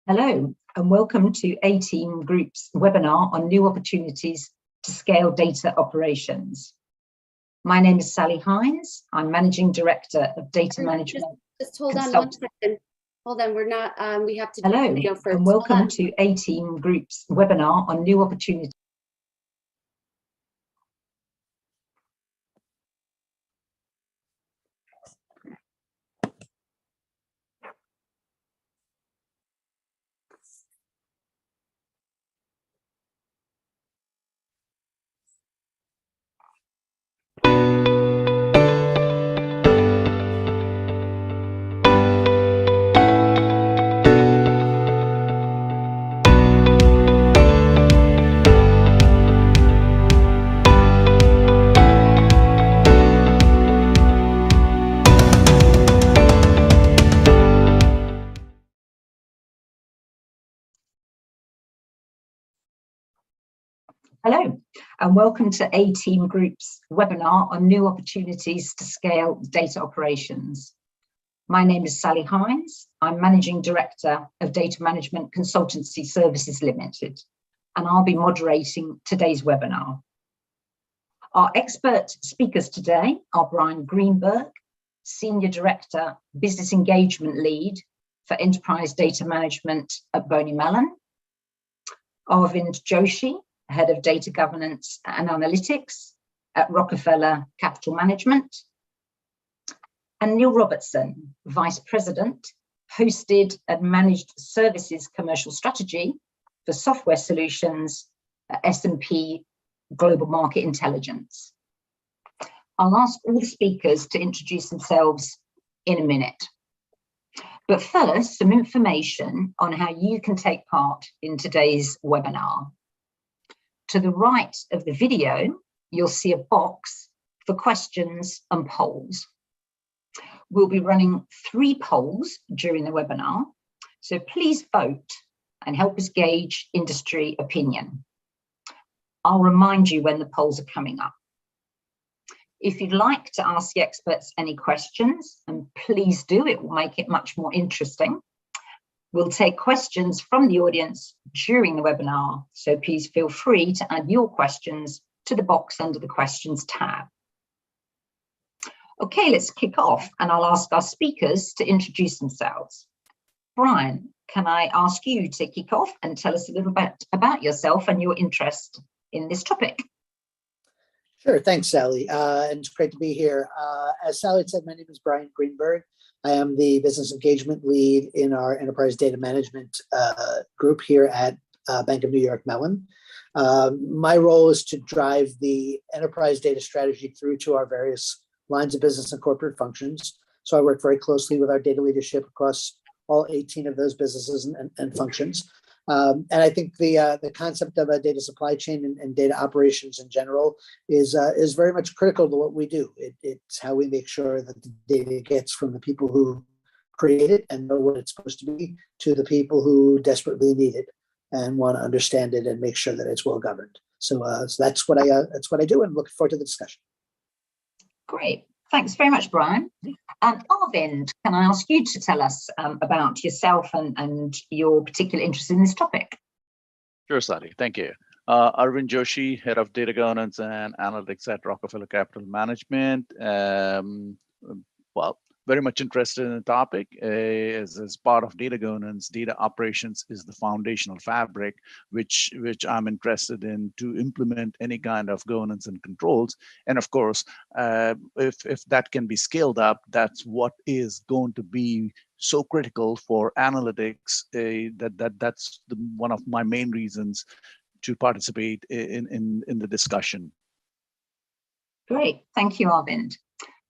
Hello, and welcome to A-Team Group's webinar on new opportunities to scale data operations. My name is Sally Hines. I'm Managing Director of Data Management. Just hold on one second. Hold on, we're not, we have to do Hello, video first. and welcome to A-Team Group's webinar on new opportunities. Hello, and welcome to A-Team Group's webinar on new opportunities to scale data operations. My name is Sally Hines. I'm Managing Director of Data Management Consultancy Services Limited, and I'll be moderating today's webinar. Our expert speakers today are Brian Greenberg, Senior Director, Business Engagement Lead for Enterprise Data Management at Bony Mellon, Arvind Joshi, Head of Data Governance and Analytics at Rockefeller Capital Management, and Neil Robertson, Vice President, Hosted and Managed Services Commercial Strategy for Software Solutions at S&P Global Market Intelligence. I'll ask all the speakers to introduce themselves in a minute. But first, some information on how you can take part in today's webinar. To the right of the video, you'll see a box for questions and polls. We'll be running 3 polls during the webinar, so please vote and help us gauge industry opinion. I'll remind you when the polls are coming up. If you'd like to ask the experts any questions, and please do, it will make it much more interesting. We'll take questions from the audience during the webinar, so please feel free to add your questions to the box under the questions tab. Okay, let's kick off, and I'll ask our speakers to introduce themselves. Brian, can I ask you to kick off and tell us a little bit about yourself and your interest in this topic? Sure, thanks, Sally, and it's great to be here. As Sally said, my name is Brian Greenberg. I am the business engagement lead in our enterprise data management group here at Bank of New York Mellon. My role is to drive the enterprise data strategy through to our various lines of business and corporate functions. So I work very closely with our data leadership across all 18 of those businesses and functions. And I think the concept of a data supply chain and data operations in general is very much critical to what we do. It's how we make sure that the data gets from the people who create it and know what it's supposed to be to the people who desperately need it and want to understand it and make sure that it's well governed. So that's what I do, and looking forward to the discussion. Great. Thanks very much, Brian. And Arvind, can I ask you to tell us about yourself and your particular interest in this topic? Sure, Sally. Thank you. Arvind Joshi, Head of Data Governance and Analytics at Rockefeller Capital Management. Well, very much interested in the topic. As part of data governance, data operations is the foundational fabric, which I'm interested in to implement any kind of governance and controls. And of course, if that can be scaled up, that's what is going to be so critical for analytics. That's one of my main reasons to participate in the discussion. Great, thank you, Arvind.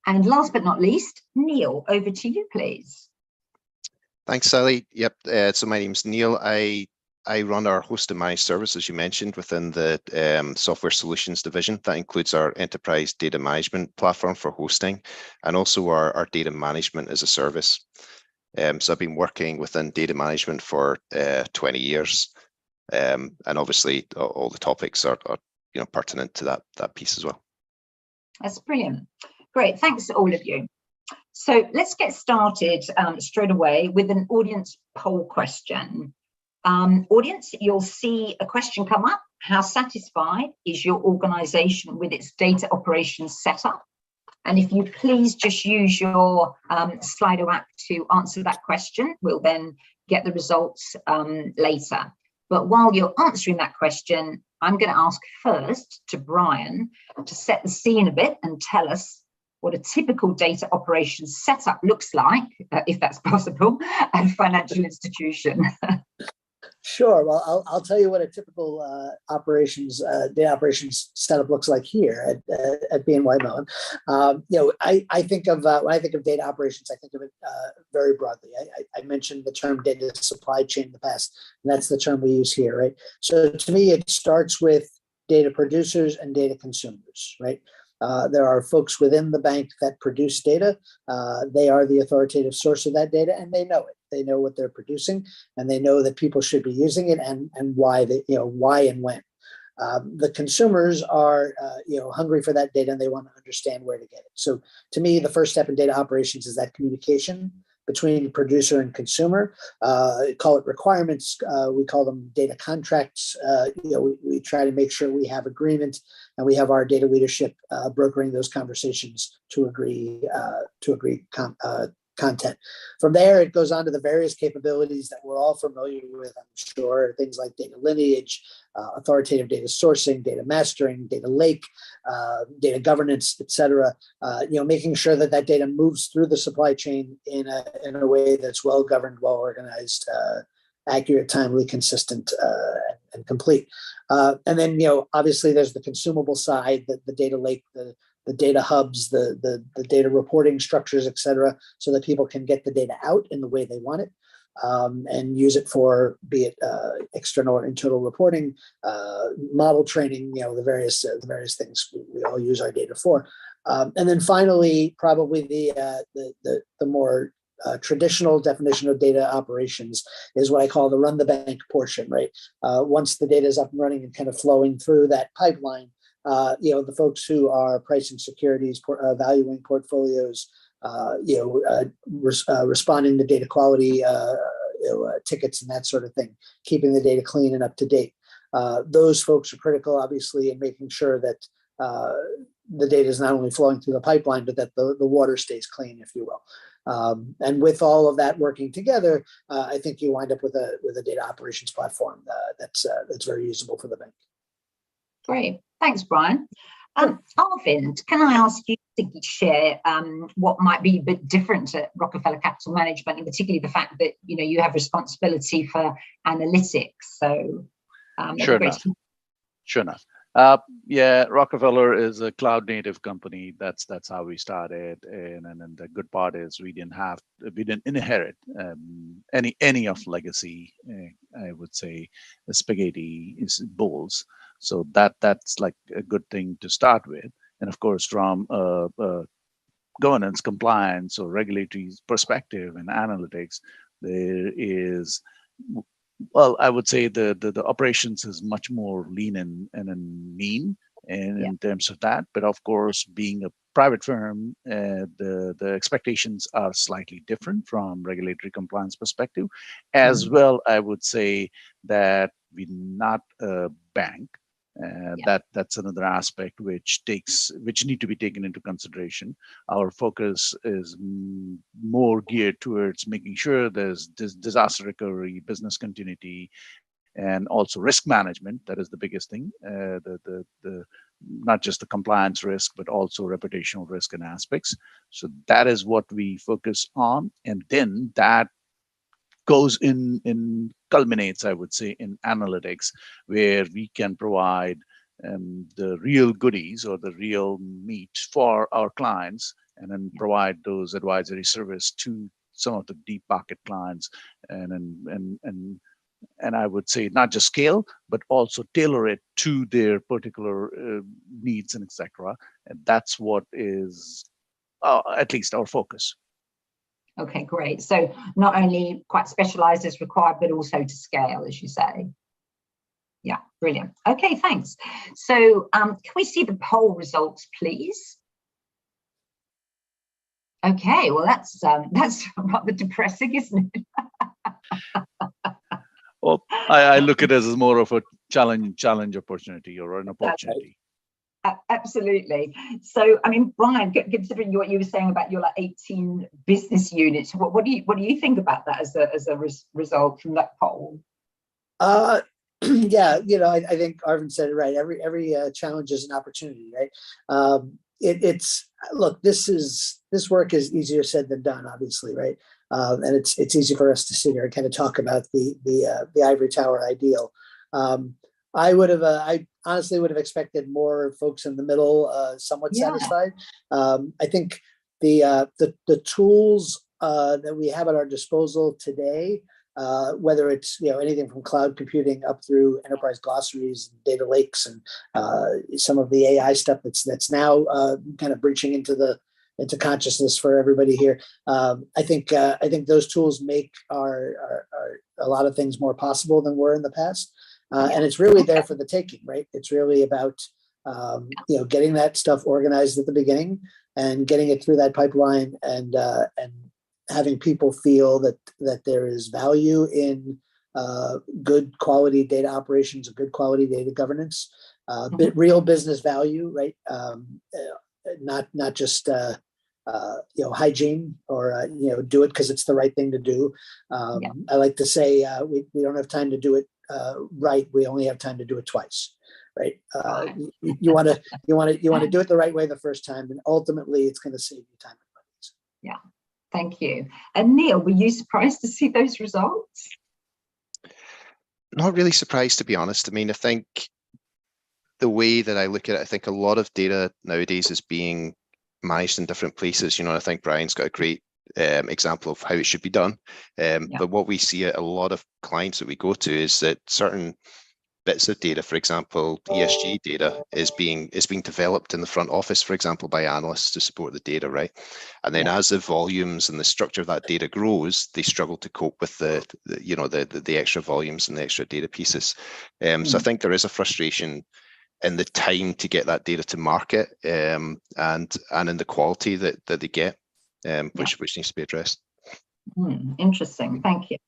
And last but not least, Neil, over to you, please. Thanks, Sally. Yep, so my name's Neil. I run our host and managed services, you mentioned, within the software solutions division. That includes our enterprise data management platform for hosting and also our data management as a service. So I've been working within data management for 20 years. And obviously all the topics are pertinent to that piece as well. That's brilliant. Great, thanks to all of you. So let's get started straight away with an audience poll question. Audience, you'll see a question come up. How satisfied is your organization with its data operations setup? And if you please just use your Slido app to answer that question, we'll then get the results later. But while you're answering that question, I'm going to ask first to Brian to set the scene a bit and tell us what a typical data operations setup looks like, if that's possible, at a financial institution. Sure. Well, I'll tell you what a typical data operations setup looks like here at BNY Mellon. I think of when I think of data operations, I think of it very broadly. I mentioned the term data supply chain in the past, and that's the term we use here, right? So to me, it starts with data producers and data consumers, right? There are folks within the bank that produce data. They are the authoritative source of that data, and they know it. They know what they're producing, and they know that people should be using it, and why why and when. The consumers are hungry for that data, and they want to understand where to get it. So to me, the first step in data operations is that communication between producer and consumer. Call it requirements. We call them data contracts. We try to make sure we have agreement, and we have our data leadership brokering those conversations to agree content. From there, it goes on to the various capabilities that we're all familiar with, I'm sure, things like data lineage, authoritative data sourcing, data mastering, data lake, data governance, et cetera. Making sure that that data moves through the supply chain in a way that's well governed, well organized, accurate, timely, consistent, and complete. And then, obviously, there's the consumable side, the data lake, the data hubs, the data reporting structures, et cetera, so that people can get the data out in the way they want it, and use it for, be it external or internal reporting, model training, the various things we all use our data for. And then finally, probably the more traditional definition of data operations is what I call the run the bank portion, right? Once the data is up and running and kind of flowing through that pipeline, the folks who are pricing securities, valuing portfolios, responding to data quality tickets and that sort of thing, keeping the data clean and up to date. Those folks are critical, obviously, in making sure that the data is not only flowing through the pipeline, but that the water stays clean, if you will. And with all of that working together, I think you wind up with a data operations platform that's very usable for the bank. Great. Thanks, Brian. Arvind, can I ask you to share what might be a bit different at Rockefeller Capital Management, and particularly the fact that you have responsibility for analytics? So, sure enough. Rockefeller is a cloud native company. That's how we started, and the good part is we didn't inherit any of legacy. I would say the spaghetti is bowls. So that's like a good thing to start with. And of course, from governance, compliance, or regulatory perspective and analytics, there is, well, I would say the operations is much more lean and mean in terms of that. But of course, being a private firm, the expectations are slightly different from regulatory compliance perspective. As well, I would say that we're not a bank. That's another aspect which need to be taken into consideration. Our focus is more geared towards making sure there's disaster recovery, business continuity, and also risk management. That is the biggest thing. The not just the compliance risk, but also reputational risk and aspects. So that is what we focus on, and then that goes in culminates, I would say, in analytics, where we can provide the real goodies or the real meat for our clients, and then provide those advisory service to some of the deep pocket clients, and I would say not just scale, but also tailor it to their particular needs and etc. And that's what is at least our focus. Okay, great. So not only quite specialized as required, but also to scale, as you say. Yeah, brilliant. Okay, thanks. So can we see the poll results, please? Okay, well, that's rather depressing, isn't it? Well, I look at it as more of a challenge opportunity or an opportunity. Absolutely. So, I mean, Brian, considering what you were saying about your 18 business units, what do you think about that as a result from that poll? Yeah, I think Arvind said it right. Every challenge is an opportunity, right? Look, this work is easier said than done, obviously, right? And it's easy for us to sit here and kind of talk about the ivory tower ideal. I honestly would have expected more folks in the middle, somewhat satisfied. I think the tools that we have at our disposal today, whether it's anything from cloud computing up through enterprise glossaries, and data lakes, and some of the AI stuff that's now kind of breaching into consciousness for everybody here. I think those tools make a lot of things more possible than were in the past. And it's really there for the taking, right? It's really about getting that stuff organized at the beginning and getting it through that pipeline, and having people feel that there is value in good quality data operations and good quality data governance, real business value, right? Not just hygiene or do it because it's the right thing to do. I like to say we don't have time to do it right. We only have time to do it twice, right? You want to do it the right way the first time, and ultimately it's going to save you time and money. Yeah, thank you. And Neil, were you surprised to see those results? Not really surprised, to be honest. I mean, I think the way that I look at it, I think a lot of data nowadays is being managed in different places. I think Brian's got a great example of how it should be done. But what we see at a lot of clients that we go to is that certain bits of data, for example, ESG data is being developed in the front office, for example, by analysts to support the data, right? And then as the volumes and the structure of that data grows, they struggle to cope with the extra volumes and the extra data pieces. So I think there is a frustration in the time to get that data to market, and in the quality that they get, which needs to be addressed. Interesting. Thank you.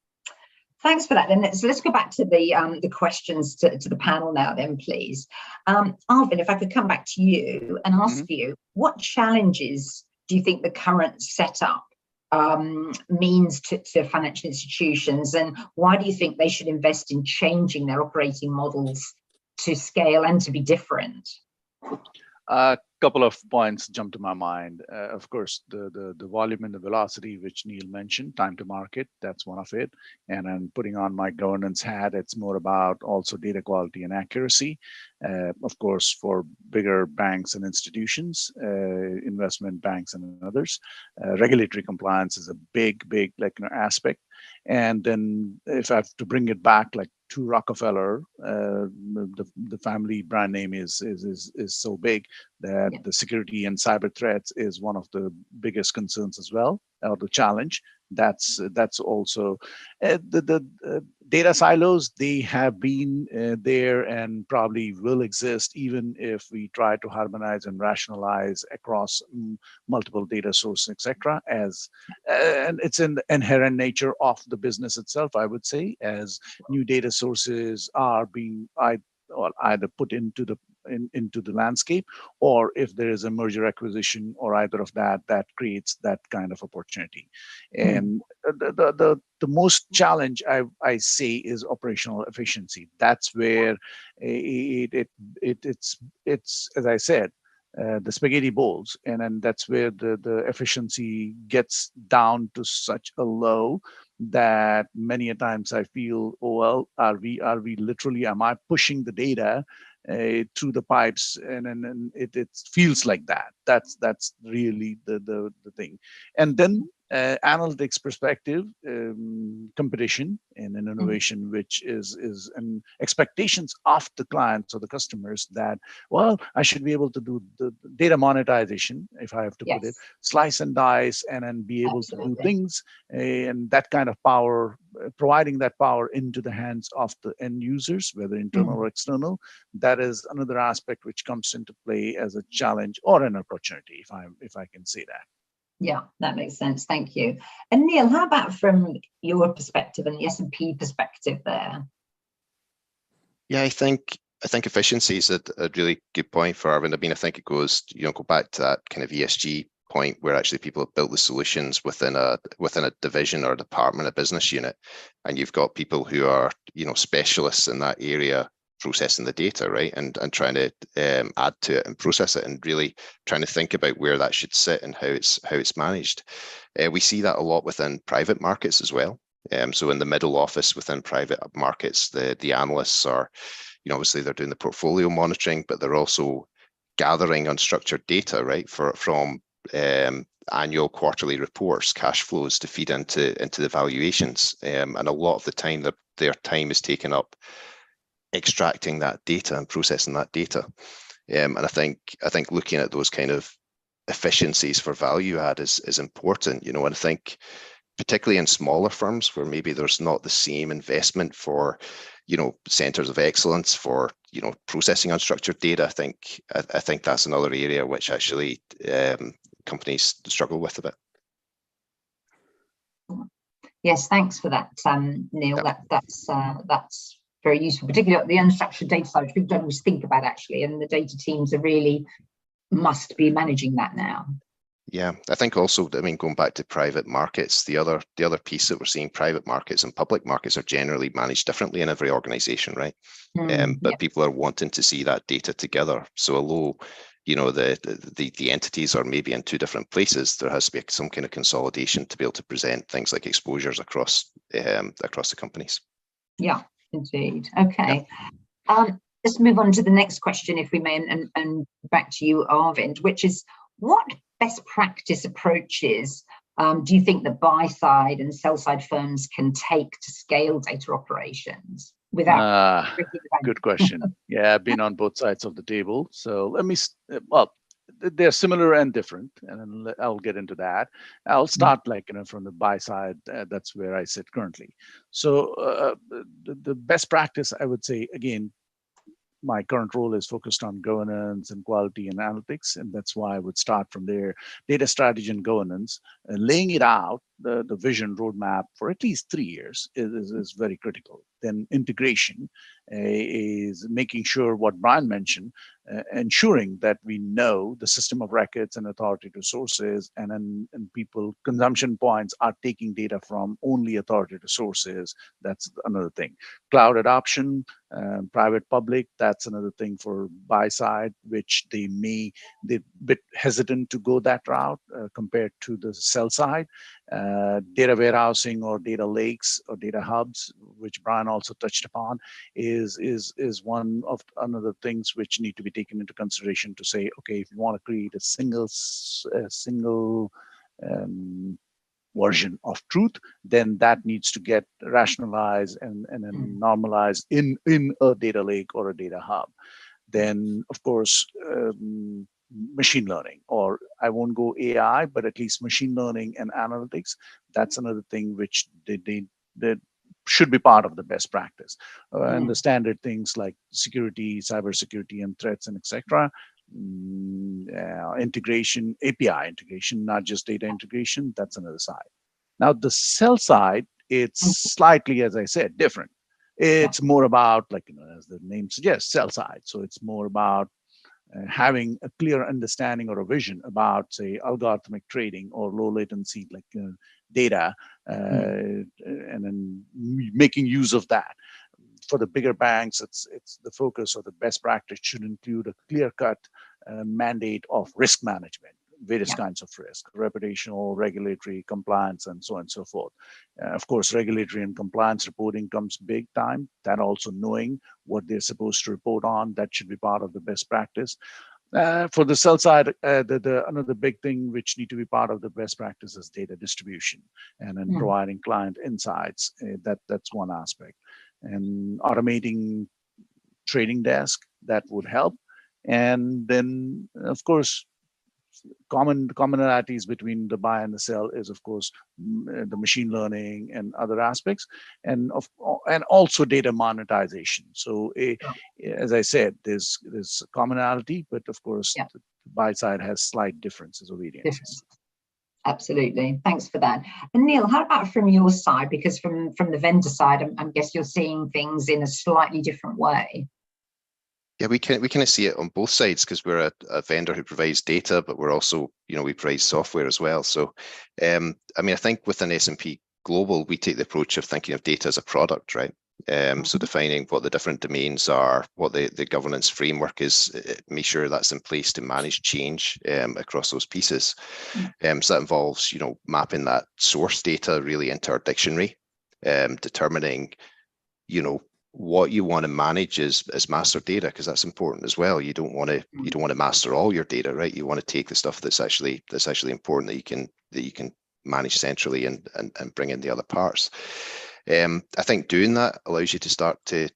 Thanks for that. Then let's go back to the questions to the panel now, then, please. Arvind, if I could come back to you and ask you, what challenges do you think the current setup means to financial institutions, and why do you think they should invest in changing their operating models to scale and to be different? A couple of points jump to my mind. Of course, the volume and the velocity, which Neil mentioned, time to market, that's one of it. And then putting on my governance hat, it's more about also data quality and accuracy. Of course, for bigger banks and institutions, investment banks and others, regulatory compliance is a big aspect. And then if I have to bring it back, like to Rockefeller, the family brand name is so big that the security and cyber threats is one of the biggest concerns as well, or the challenge. That's also the data silos. They have been there and probably will exist even if we try to harmonize and rationalize across multiple data sources, etc. And it's in the inherent nature of the business itself, I would say, as new data sources are being either put into the landscape, or if there is a merger acquisition or either of that creates that kind of opportunity. And the most challenge I say is operational efficiency. That's where it's as I said, the spaghetti bowls, and then that's where the efficiency gets down to such a low that many a times I feel, oh well, are we literally, am I pushing the data through the pipes, and it feels like that. That's really the thing. And then analytics perspective, competition and an innovation, which is an expectations of the clients or the customers that, well, I should be able to do the data monetization, if I have to put it, slice and dice, and then be able to do things, and that kind of power, providing that power into the hands of the end users, whether internal or external. That is another aspect which comes into play as a challenge or an opportunity, if I can say that. Yeah, that makes sense. Thank you. And Neil, how about from your perspective and the S&P perspective there? Yeah, I think efficiency is a really good point for Arvind. I mean, I think it goes, go back to that kind of ESG point where actually people have built the solutions within a division or a department, a business unit, and you've got people who are, specialists in that area processing the data, right, and trying to add to it and process it, and really trying to think about where that should sit and how it's managed. We see that a lot within private markets as well. So in the middle office within private markets, the analysts are, obviously they're doing the portfolio monitoring, but they're also gathering unstructured data, right, from annual, quarterly reports, cash flows to feed into the valuations. And a lot of the time, their time is taken up extracting that data and processing that data. And I think looking at those kind of efficiencies for value add is important, and I think particularly in smaller firms where maybe there's not the same investment for, centers of excellence for, processing unstructured data. I think that's another area which actually companies struggle with a bit. Yes, thanks for that, Neil. Yeah. That's very useful, particularly at the unstructured data side, which people don't always think about actually, and the data teams are really must be managing that now. Yeah, I think also, going back to private markets, the other piece that we're seeing, private markets and public markets are generally managed differently in every organization, right? But people are wanting to see that data together. So although, the entities are maybe in two different places, there has to be some kind of consolidation to be able to present things like exposures across the companies. Yeah, indeed. Okay. Yeah. Let's move on to the next question, if we may, and back to you, Arvind, which is, what best practice approaches do you think the buy side and sell side firms can take to scale data operations without? Good question. Yeah, I've been on both sides of the table. So let me, well, they're similar and different, and I'll get into that. I'll start from the buy side. That's where I sit currently. So the best practice, I would say, again, my current role is focused on governance and quality and analytics, and that's why I would start from there. Data strategy and governance, laying it out, the vision roadmap for at least 3 years is very critical. Then integration is making sure what Brian mentioned, ensuring that we know the system of records and authority to sources, and people consumption points are taking data from only authority to sources. That's another thing. Cloud adoption, private public, that's another thing for buy side, which they're a bit hesitant to go that route compared to the sell side. Data warehousing or data lakes or data hubs, which Brian also touched upon, is one of another things which need to be taken into consideration to say, okay, if you want to create a single version of truth, then that needs to get rationalized and then normalized in a data lake or a data hub. Then, of course, machine learning, or I won't go AI, but at least machine learning and analytics. That's another thing which they should be part of the best practice. And the standard things like security, cybersecurity, and threats, and etc. Integration, API integration, not just data integration. That's another side. Now the sell side, it's slightly, as I said, different. It's more about, as the name suggests, sell side. So it's more about having a clear understanding or a vision about, say, algorithmic trading or low latency data, and then making use of that. For the bigger banks, it's the focus or the best practice should include a clear-cut mandate of risk management, various kinds of risk, reputational, regulatory, compliance, and so on and so forth. Of course, regulatory and compliance reporting comes big time. That also knowing what they're supposed to report on, that should be part of the best practice. For the sell side, another big thing which need to be part of the best practice is data distribution and then providing client insights. That's one aspect. And automating trading desk, that would help. And then, of course, commonalities between the buy and the sell is, of course, the machine learning and other aspects, and also data monetization. So, as I said, there's commonality, but of course, the buy side has slight differences of variances. Absolutely. Thanks for that. And Neil, how about from your side? Because from the vendor side, I guess you're seeing things in a slightly different way. Yeah, we kind of see it on both sides because we're a vendor who provides data, but we're also, we provide software as well. So, I mean, I think within S&P Global, we take the approach of thinking of data as a product, right? So defining what the different domains are, what the governance framework is, make sure that's in place to manage change across those pieces. So that involves, mapping that source data really into our dictionary, determining, what you want to manage is master data, because that's important as well. You don't want to master all your data, right? You want to take the stuff that's actually important that you can manage centrally and bring in the other parts. I think doing that allows you to start to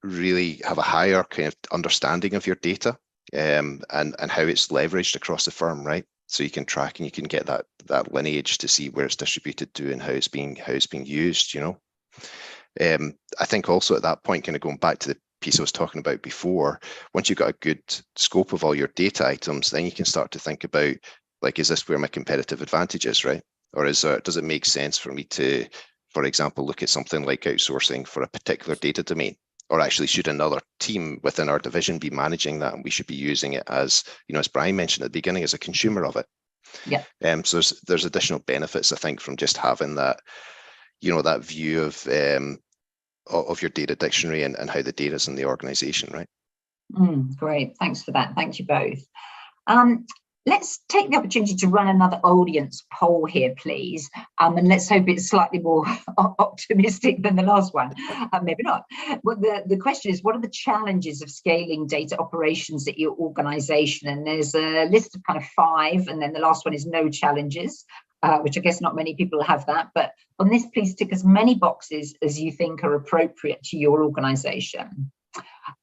really have a higher kind of understanding of your data and how it's leveraged across the firm, right? So you can track and you can get that lineage to see where it's distributed to and how it's being used, I think also at that point, kind of going back to the piece I was talking about before, once you've got a good scope of all your data items, then you can start to think about, like, is this where my competitive advantage is, right? Or does it make sense for me to, for example, look at something like outsourcing for a particular data domain? Or actually, should another team within our division be managing that, and we should be using it as, as Brian mentioned at the beginning, as a consumer of it? Yeah. So there's additional benefits, I think, from just having that, that view of your data dictionary and how the data is in the organization, right? Great, thanks for that. Thank you both. Let's take the opportunity to run another audience poll here, please. And let's hope it's slightly more optimistic than the last one. Maybe not. But the question is, what are the challenges of scaling data operations at your organization? And there's a list of kind of 5, and then the last one is no challenges, which I guess not many people have that. But on this, please tick as many boxes as you think are appropriate to your organization.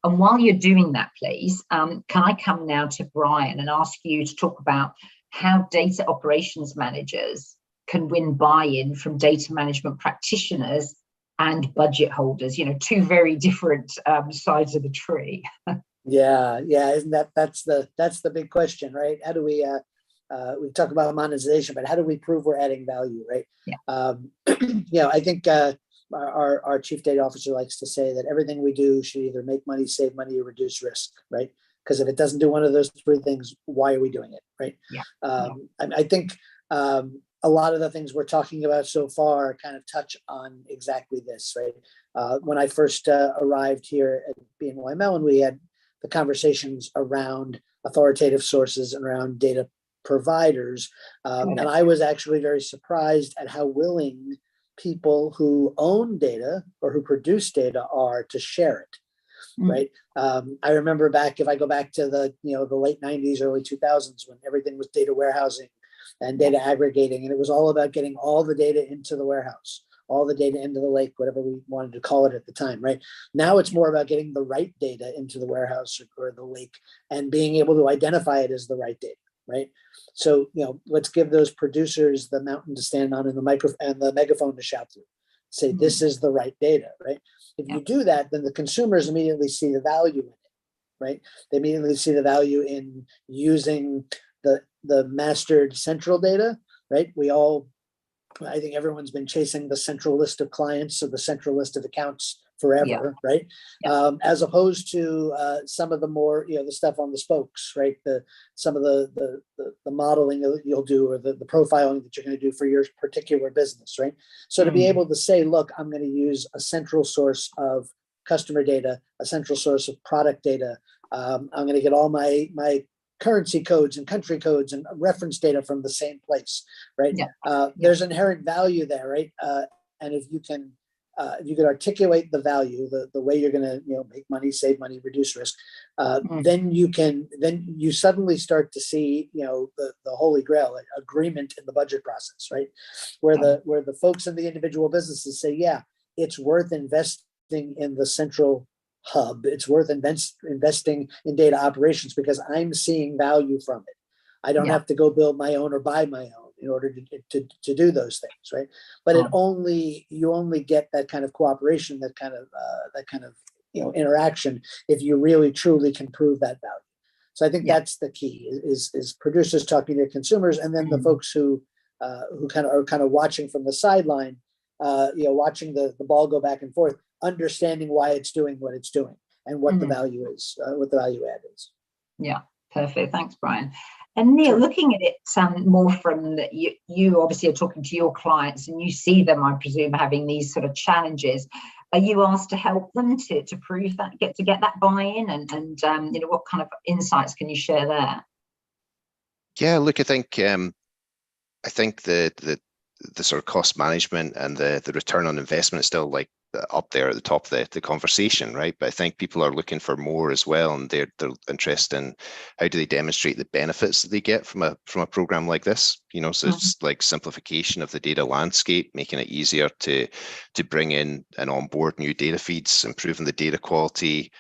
And while you're doing that, please, can I come now to Brian and ask you to talk about how data operations managers can win buy-in from data management practitioners and budget holders, 2 very different sides of the tree. Yeah, isn't that's the big question, right? How do we talk about monetization, but how do we prove we're adding value, right? Yeah. I think our chief data officer likes to say that everything we do should either make money, save money, or reduce risk, right? Because if it doesn't do one of those 3 things, why are we doing it, right? Yeah. I think a lot of the things we're talking about so far kind of touch on exactly this, right? When I first arrived here at BNY Mellon, we had the conversations around authoritative sources and around data providers. And I was actually very surprised at how willing people who own data or who produce data are to share it, right? I remember if I go back to the late 90s, early 2000s, when everything was data warehousing and data aggregating, and it was all about getting all the data into the warehouse, all the data into the lake, whatever we wanted to call it at the time, right? Now it's more about getting the right data into the warehouse or the lake and being able to identify it as the right data, right? So, let's give those producers the mountain to stand on and the megaphone to shout through. Say, this is the right data, right? If you do that, then the consumers immediately see the value in it, right? They immediately see the value in using the mastered central data, right? I think everyone's been chasing the central list of clients or the central list of accounts forever, right? As opposed to some of the more, the stuff on the spokes, right? Some of the modeling that you'll do, or the profiling that you're going to do for your particular business, right? So to be able to say, look, I'm going to use a central source of customer data, a central source of product data. I'm going to get all my currency codes and country codes and reference data from the same place, right? There's inherent value there, right? And if you can articulate the value, the way you're going to make money, save money, reduce risk, then you suddenly start to see the holy grail, agreement in the budget process, right? Where the folks in the individual businesses say, yeah, it's worth investing in the central hub. It's worth investing in data operations because I'm seeing value from it. I don't have to go build my own or buy my own in order to do those things, right? But you only get that kind of cooperation, that kind of interaction, if you really truly can prove that value. So I think Yeah. that's the key is producers talking to consumers, and then the folks who kind of watching from the sideline, watching the ball go back and forth, understanding why it's doing what it's doing and what the value is, what the value add is. Yeah, perfect. Thanks, Brian. And Neil, Sure. looking at it more from that, you obviously are talking to your clients and you see them, I presume, having these sort of challenges. Are you asked to help them to prove that, get that buy-in, and what kind of insights can you share there? Yeah, look, I think the sort of cost management and the return on investment is still like up there at the top of the conversation, right? But I think people are looking for more as well, and they're interested in how do they demonstrate the benefits that they get from a program like this. So it's like simplification of the data landscape, making it easier to bring in and onboard new data feeds, improving the data quality,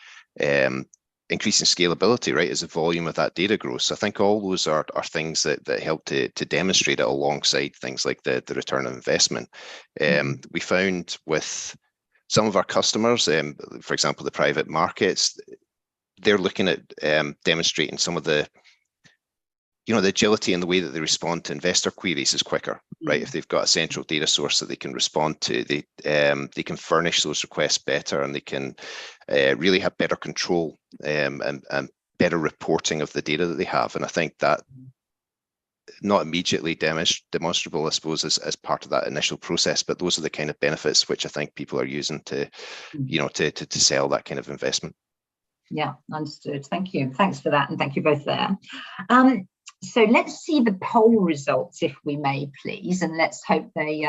increasing scalability, right, as the volume of that data grows. So I think all those are things that help to demonstrate it alongside things like the return on investment. We found with some of our customers, for example, the private markets, they're looking at demonstrating some of the agility in the way that they respond to investor queries is quicker, right? If they've got a central data source that they can respond to, they can furnish those requests better, and they can really have better control and better reporting of the data that they have. And I think that not immediately demonstrable, I suppose, as part of that initial process, but those are the kind of benefits which I think people are using to sell that kind of investment. Yeah, understood. Thank you. Thanks for that, and thank you both there. So let's see the poll results, if we may, please, and let's hope they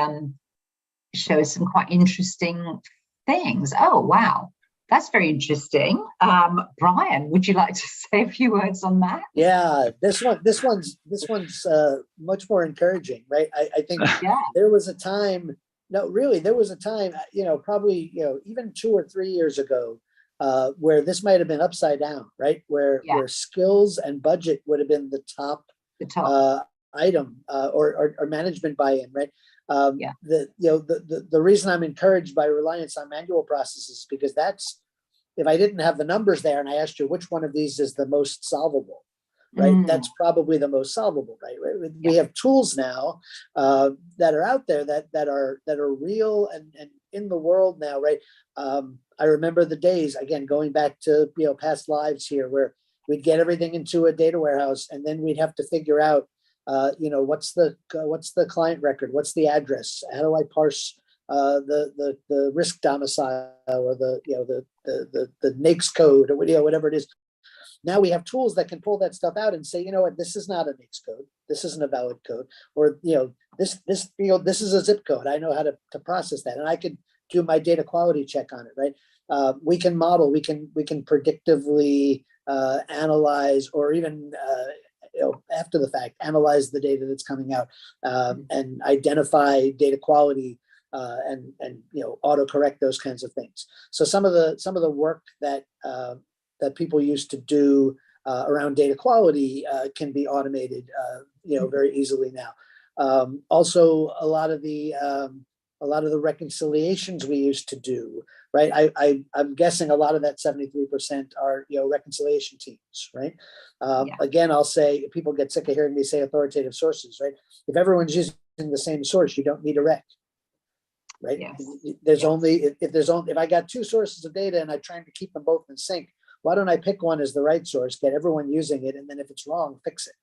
show us some quite interesting things. Oh, wow. That's very interesting. Brian, would you like to say a few words on that? Yeah, this one's much more encouraging, right? I think there was a time, probably, even 2 or 3 years ago, where this might have been upside down, right? Where skills and budget would have been the top item, or management buy-in, right? The reason I'm encouraged by reliance on manual processes is because that's, if I didn't have the numbers there and I asked you which one of these is the most solvable, right? That's probably the most solvable, right? We have tools now that are out there that are real and in the world now, right? I remember the days, again, going back to past lives here, where we'd get everything into a data warehouse, and then we'd have to figure out, what's the client record, what's the address, how do I parse the risk domicile, or the NAICS code, or whatever it is. Now we have tools that can pull that stuff out and say, this is not a NAICS code, this isn't a valid code, or this is a zip code. I know how to process that, and I could do my data quality check on it, right? We can model, we can predictively analyze, or even after the fact, analyze the data that's coming out, and identify data quality, and autocorrect those kinds of things. So some of the work that people used to do around data quality can be automated, very easily now. Also, a lot of the reconciliations we used to do, right? I'm guessing a lot of that 73% are reconciliation teams, right? Again, I'll say, people get sick of hearing me say authoritative sources, right? If everyone's using the same source, you don't need a rec, right? Yes. If I got 2 sources of data and I'm trying to keep them both in sync, why don't I pick one as the right source, get everyone using it, and then if it's wrong, fix it,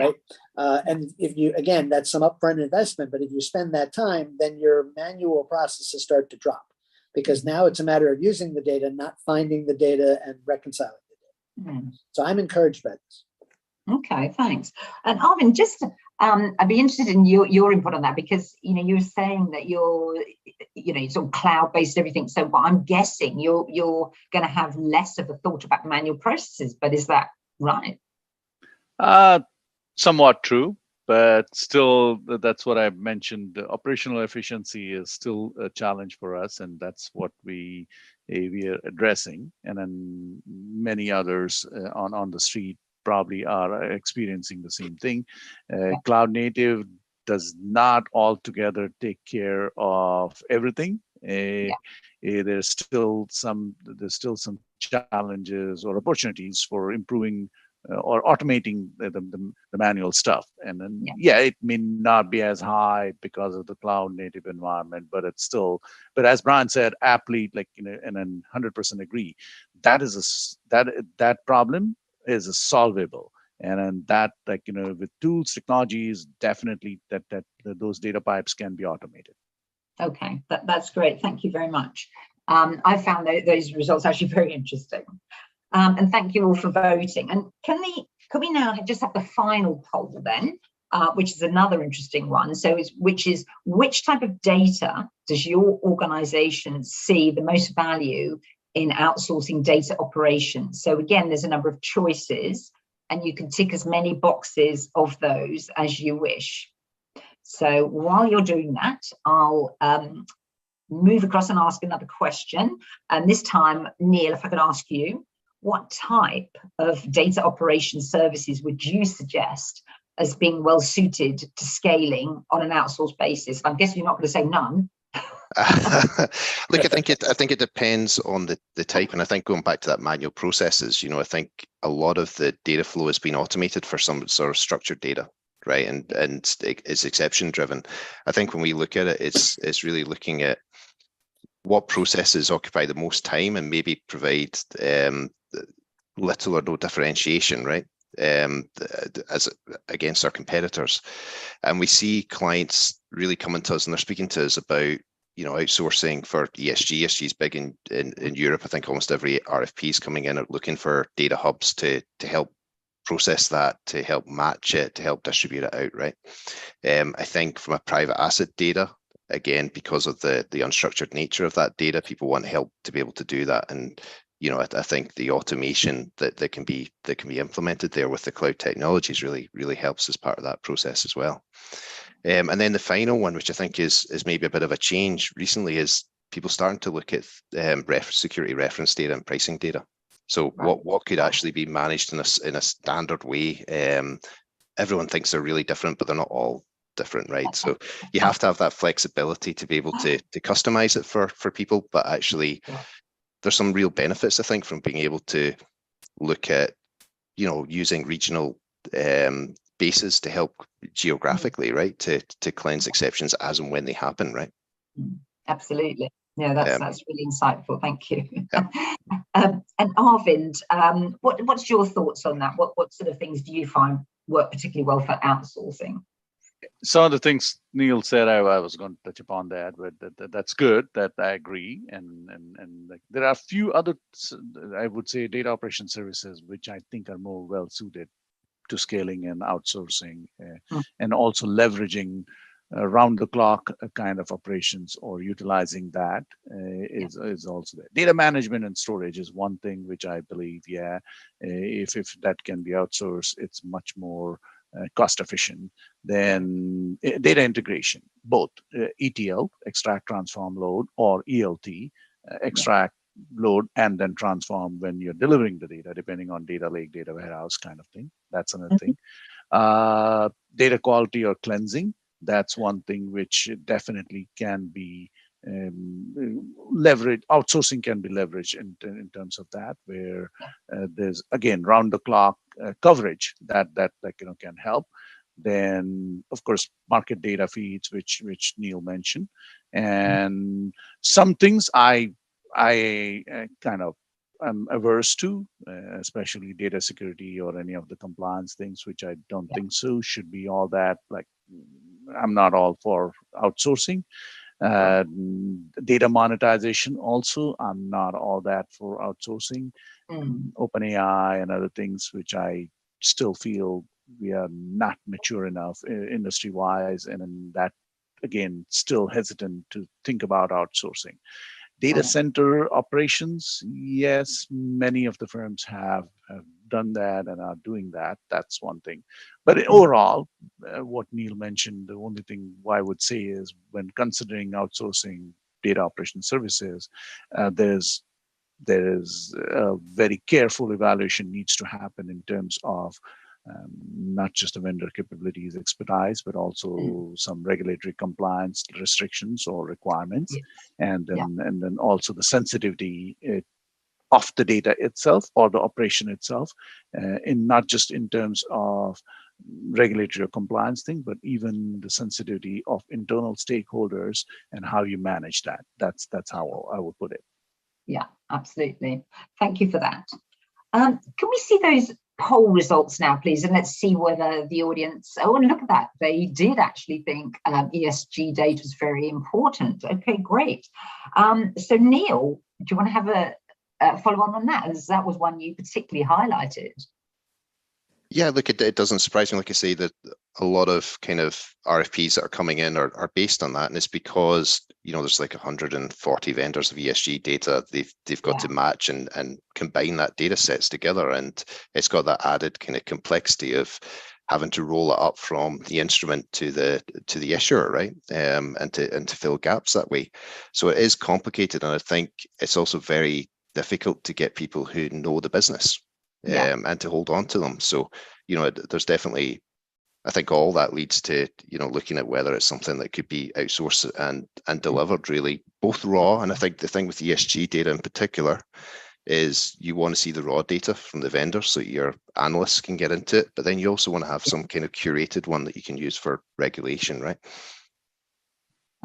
right? And if you, again, that's some upfront investment, but if you spend that time, then your manual processes start to drop, because now it's a matter of using the data, not finding the data and reconciling the data. So I'm encouraged by this. Okay, thanks. And Arvind, just I'd be interested in your input on that, because you were saying that you're sort of cloud-based everything. So I'm guessing you're going to have less of a thought about manual processes, but is that right? Somewhat true, but still, that's what I mentioned. Operational efficiency is still a challenge for us, and that's what we are addressing. And then many others on the street probably are experiencing the same thing. Cloud native does not altogether take care of everything. There's still some challenges or opportunities for improving or automating the manual stuff. And then, Yeah. yeah, it may not be as high because of the cloud native environment, but it's still, but as Brian said, aptly, like, and then 100% agree, that is that problem is solvable. And then that, like, with tools, technologies, definitely that those data pipes can be automated. Okay, that's great. Thank you very much. I found those results actually very interesting. And thank you all for voting. And can we now just have the final poll then, which is another interesting one. So which type of data does your organization see the most value in outsourcing data operations? So again, there's a number of choices, and you can tick as many boxes of those as you wish. So while you're doing that, I'll move across and ask another question. And this time, Neil, if I could ask you, what type of data operations services would you suggest as being well suited to scaling on an outsourced basis? I'm guessing you're not going to say none. Look, I think it depends on the type, and I think going back to that manual processes, I think a lot of the data flow has been automated for some sort of structured data, right? And it's exception driven. I think when we look at it, it's really looking at what processes occupy the most time and maybe provide little or no differentiation, right? As against our competitors. And we see clients really coming to us and they're speaking to us about, outsourcing for ESG. ESG is big in Europe. I think almost every RFP is coming in and looking for data hubs to help process that, to help match it, to help distribute it out, right? I think from a private asset data, again, because of the unstructured nature of that data, people want help to be able to do that. And I think the automation that can be implemented there with the cloud technologies really helps as part of that process as well. And then the final one, which I think is maybe a bit of a change recently, is people starting to look at security reference data and pricing data. So what could actually be managed in a standard way? Everyone thinks they're really different, but they're not all different, right? So you have to have that flexibility to be able to customize it for people, but actually there's some real benefits, I think, from being able to look at, using regional bases to help geographically, right? To cleanse exceptions as and when they happen, right? Absolutely. Yeah, that's really insightful. Thank you. Yeah. And Arvind, what's your thoughts on that? What sort of things do you find work particularly well for outsourcing? Some of the things Neil said, I was going to touch upon that, but that's good. That I agree, and like, there are a few other, I would say, data operation services which I think are more well suited to scaling and outsourcing, and also leveraging round the clock kind of operations or utilizing that is also there. Data management and storage is one thing which I believe, if that can be outsourced, it's much more cost efficient than data integration, both ETL, extract, transform, load, or ELT, extract, load, and then transform when you're delivering the data, depending on data lake, data warehouse kind of thing. That's another thing. Data quality or cleansing, that's one thing which definitely can be leveraged. Outsourcing can be leveraged in terms of that, where there's, again, round the clock coverage that can help. Then, of course, market data feeds, which Neil mentioned, and some things I kind of am averse to, especially data security or any of the compliance things, which I don't think so should be all that. Like, I'm not all for outsourcing. Data monetization also, I'm not all that for outsourcing. OpenAI and other things, which I still feel we are not mature enough industry wise, and in that, again, still hesitant to think about outsourcing. Data center operations, yes, many of the firms have done that and are doing that. That's one thing. But overall, what Neil mentioned, the only thing I would say is, when considering outsourcing data operation services, there is a very careful evaluation needs to happen in terms of not just the vendor capabilities, expertise, but also some regulatory compliance restrictions or requirements, and then also the sensitivity of the data itself or the operation itself, in not just in terms of regulatory or compliance thing, but even the sensitivity of internal stakeholders and how you manage that. That's how I would put it. Yeah, absolutely. Thank you for that. Can we see those poll results now, please? And let's see whether the audience, oh, and look at that. They did actually think ESG data is very important. Okay, great. So Neil, do you want to have a follow on that? As that was one you particularly highlighted. Yeah, look, it doesn't surprise me, like I say, that a lot of kind of RFPs that are coming in are based on that. And it's because, there's like 140 vendors of ESG data they've got to match and combine that data sets together. And it's got that added kind of complexity of having to roll it up from the instrument to the issuer, right? And to fill gaps that way. So it is complicated. And I think it's also very difficult to get people who know the business. And to hold on to them. So, there's definitely, I think all that leads to, looking at whether it's something that could be outsourced and delivered really, both raw. And I think the thing with ESG data in particular is you want to see the raw data from the vendor so your analysts can get into it, but then you also want to have some kind of curated one that you can use for regulation, right?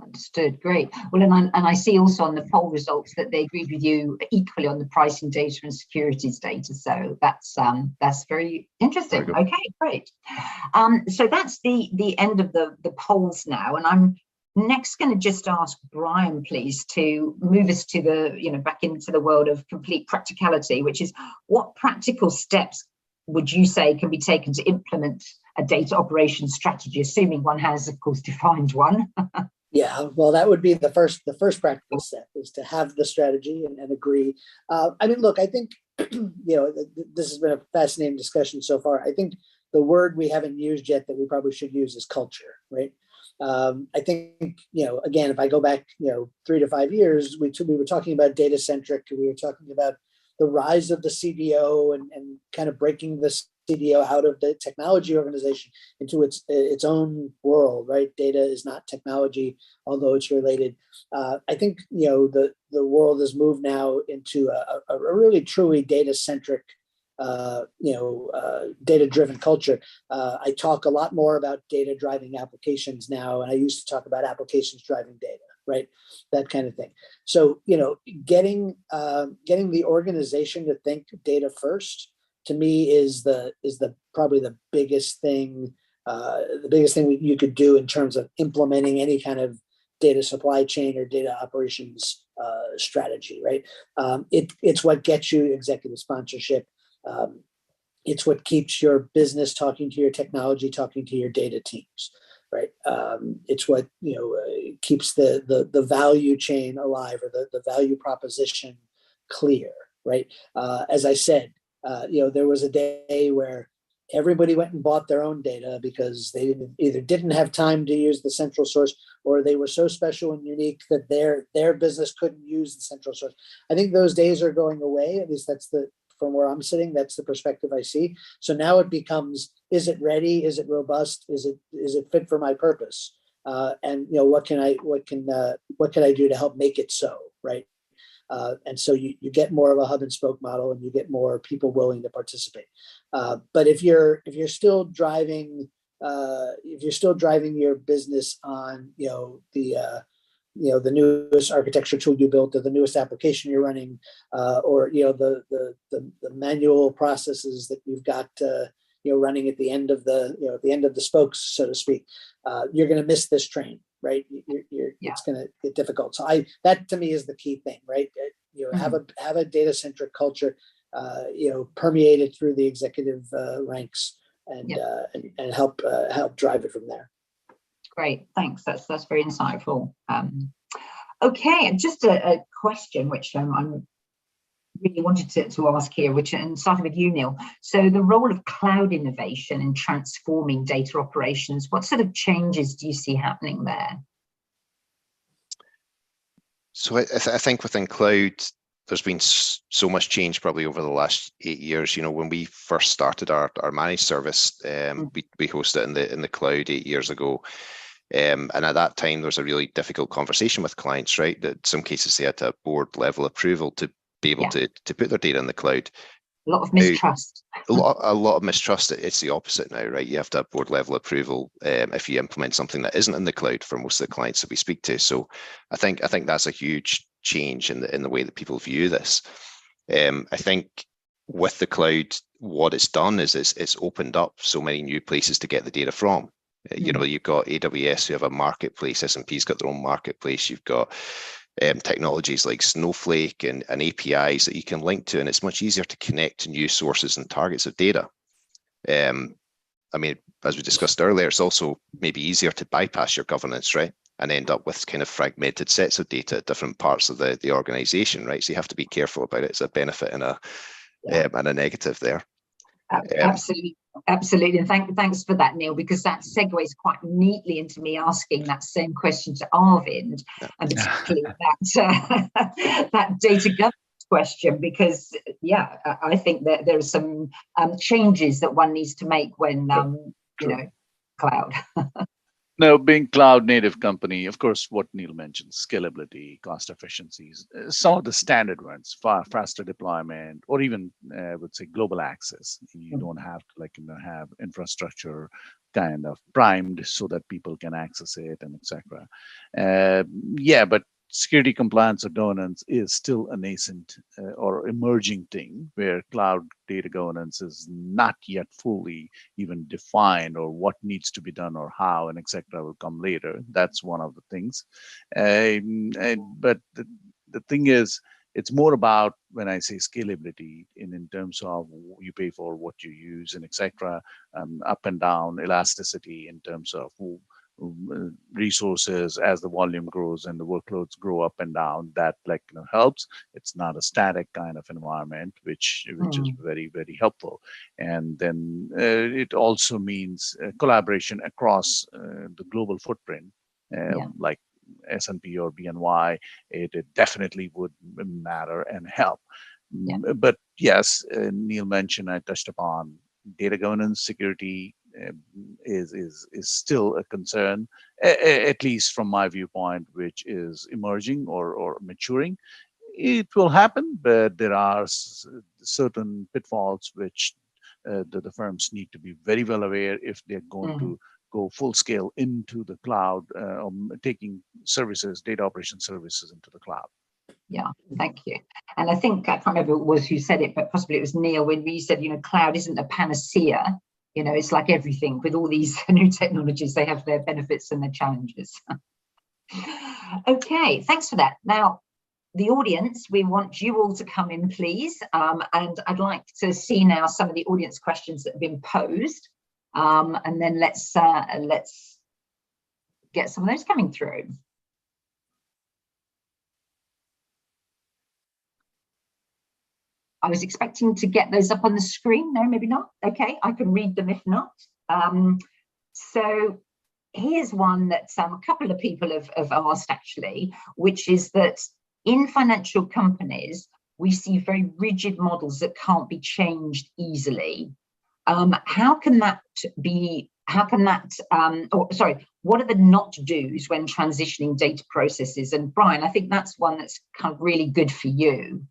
Understood. Great. Well, and I see also on the poll results that they agreed with you equally on the pricing data and securities data. So that's very interesting. Very okay, great. So that's the end of the polls now, and I'm next going to just ask Brian, please, to move us to the back into the world of complete practicality, which is what practical steps would you say can be taken to implement a data operations strategy, assuming one has, of course, defined one. Yeah, well, that would be the first practical step, is to have the strategy and agree. Look, I think, this has been a fascinating discussion so far. I think the word we haven't used yet that we probably should use is culture, right? I think, again, if I go back, 3 to 5 years, we were talking about data centric, we were talking about the rise of the CDO and kind of breaking the CDO out of the technology organization into its own world, right? Data is not technology, although it's related. I think, the world has moved now into a really truly data-centric, data-driven culture. I talk a lot more about data driving applications now, and I used to talk about applications driving data, right? That kind of thing. So, getting the organization to think data first, to me, is probably the biggest thing. The biggest thing you could do in terms of implementing any kind of data supply chain or data operations strategy, right? It's what gets you executive sponsorship. It's what keeps your business talking to your technology, talking to your data teams, right? It's what keeps the value chain alive, or the value proposition clear, right? As I said, there was a day where everybody went and bought their own data because they either didn't have time to use the central source, or they were so special and unique that their business couldn't use the central source. I think those days are going away. At least from where I'm sitting, that's the perspective I see. So now it becomes, is it ready? Is it robust? Is it fit for my purpose? And what can I do to help make it so, right? And so you get more of a hub and spoke model, and you get more people willing to participate. But if you're still driving your business on the newest architecture tool you built, or the newest application you're running, or the manual processes that you've got running at the end of the spokes, so to speak, you're going to miss this train, right? It's going to get difficult. So that to me is the key thing, right? Have a data centric culture, permeated through the executive ranks, and help drive it from there. Great, thanks. That's very insightful. Okay, and just a question which I'm really wanted to ask here, and starting with you, Neil. So the role of cloud innovation in transforming data operations, what sort of changes do you see happening there? So I think within cloud, there's been so much change probably over the last 8 years. When we first started our managed service, we hosted it in the cloud 8 years ago. And at that time, there was a really difficult conversation with clients, right? That in some cases they had to have board level approval to be able Yeah. to put their data in the cloud. A lot of mistrust. A lot of mistrust. It's the opposite now, right? You have to have board level approval if you implement something that isn't in the cloud for most of the clients that we speak to. So I think that's a huge change in the way that people view this. I think with the cloud, what it's done is it's opened up so many new places to get the data from. You know, you've got AWS who have a marketplace. S&P's got their own marketplace. You've got technologies like Snowflake and APIs that you can link to, and it's much easier to connect to new sources and targets of data. I mean, as we discussed earlier, it's also maybe easier to bypass your governance, right? And end up with kind of fragmented sets of data at different parts of the organization, right? So you have to be careful about it. It's a benefit and a negative there. Absolutely, absolutely. And thanks for that, Neil, because that segues quite neatly into me asking that same question to Arvind, and particularly that data governance question, because I think that there are some changes that one needs to make when cloud. No, being cloud native company, of course, what Neil mentioned, scalability, cost efficiencies, some of the standard ones, faster deployment, or even I would say global access. You don't have to have infrastructure kind of primed so that people can access it and etc. But security compliance or governance is still a nascent or emerging thing where cloud data governance is not yet fully even defined, or what needs to be done or how and etc. will come later. That's one of the things. But the thing is, it's more about, when I say scalability, in terms of you pay for what you use and etc. Up and down elasticity in terms of resources as the volume grows and the workloads grow up and down, that helps. It's not a static kind of environment, which is very, very helpful. And then it also means collaboration across the global footprint, like S&P or BNY. It definitely would matter and help. But yes, Neil mentioned, I touched upon data governance, security is still a concern, at least from my viewpoint, which is emerging or maturing. It will happen, but there are certain pitfalls which the firms need to be very well aware if they're going to go full scale into the cloud, taking services, data operation services into the cloud. Yeah, thank you. And I think, I can't remember who said it, but possibly it was Neil, when we said, cloud isn't a panacea. It's like everything with all these new technologies, they have their benefits and their challenges. Okay, thanks for that. Now, the audience, we want you all to come in, please. And I'd like to see now some of the audience questions that have been posed. And then let's get some of those coming through. I was expecting to get those up on the screen. No, maybe not. Okay, I can read them if not. So here's one that a couple of people have asked, actually, which is that in financial companies, we see very rigid models that can't be changed easily. How can that be? What are the not do's when transitioning data processes? And Brian, I think that's one that's kind of really good for you,